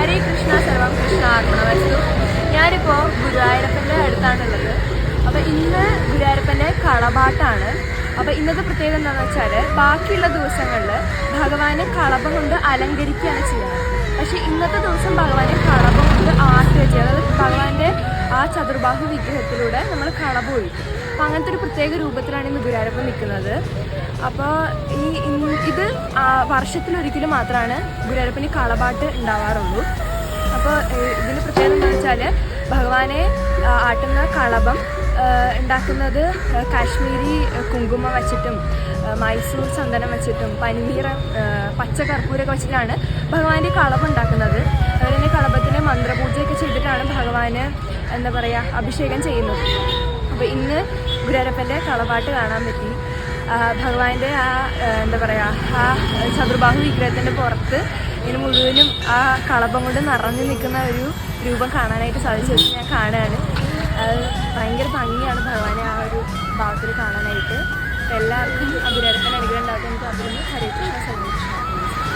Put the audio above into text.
ഹരേ കൃഷ്ണ സർവം കൃഷ്ണ ആത്മനവസ്തു. ഞാനിപ്പോൾ ഗുരുവായൂരപ്പൻ്റെ അടുത്താണുള്ളത്. അപ്പോൾ ഇന്ന് ഗുരുവായൂരപ്പൻ്റെ കളഭാട്ടാണ്. അപ്പോൾ ഇന്നത്തെ പ്രത്യേകത എന്താണെന്ന് വെച്ചാൽ ബാക്കിയുള്ള ദിവസങ്ങളിൽ ഭഗവാനെ കളഭം കൊണ്ട് അലങ്കരിക്കുകയാണ് ചെയ്യുന്നത്. പക്ഷേ ഇന്നത്തെ ദിവസം ഭഗവാനെ കളഭം കൊണ്ട് ആർട്ടുക ചെയ്യുക. അതായത് ഭഗവാന്റെ ആ ചതുർബാഹു വിഗ്രഹത്തിലൂടെ നമ്മൾ കളഭം ഒഴിക്കും. അപ്പോൾ അങ്ങനത്തെ ഒരു പ്രത്യേക രൂപത്തിലാണ് ഇന്ന് ഗുരുവായൂരപ്പൻ നിൽക്കുന്നത്. അപ്പോൾ ഇത് വർഷത്തിലൊരിക്കലും മാത്രമാണ് ഗുരുവായൂരപ്പന് കളഭാട്ട് ഉണ്ടാവാറുള്ളൂ. അപ്പോൾ ഇതിൻ്റെ പ്രത്യേകത എന്താണെന്ന് വെച്ചാൽ ഭഗവാനെ ആട്ടുന്ന കളഭം ഉണ്ടാക്കുന്നത് കാശ്മീരി കുങ്കുമം വച്ചിട്ടും മൈസൂർ ചന്ദനം വെച്ചിട്ടും പനിനീർ പച്ച കർപ്പൂരമൊക്കെ വെച്ചിട്ടാണ് ഭഗവാന്റെ കളഭം ഉണ്ടാക്കുന്നത്. അതുപോലെ കളഭത്തിന് മന്ത്രപൂജയൊക്കെ ചെയ്തിട്ടാണ് ഭഗവാന് എന്താ പറയുക അഭിഷേകം ചെയ്യുന്നത്. അപ്പോൾ ഇന്ന് ഗുരുവായൂരപ്പൻ്റെ കളഭാട്ട് കാണാൻ പറ്റി. ഭഗവാന്റെ ആ എന്താ പറയുക ആ ചതുർബാഹു വിഗ്രഹത്തിൻ്റെ പുറത്ത് ഇതിന് മുഴുവനും ആ കളഭം കൊണ്ട് നിറഞ്ഞു നിൽക്കുന്ന ഒരു രൂപം കാണാനായിട്ട് സാധിച്ചത് ഞാൻ കാണുകയാണ്. അത് ഭയങ്കര ഭംഗിയാണ് ഭഗവാനെ ആ ഒരു ഭാഗത്തിൽ കാണാനായിട്ട്. എല്ലാവർക്കും ഗുരുവായൂരപ്പൻ അനുഗ്രഹം ഉണ്ടാകും. എനിക്ക് അതിൽ ഹരേ കൃഷ്ണ സർവം കൃഷ്ണ.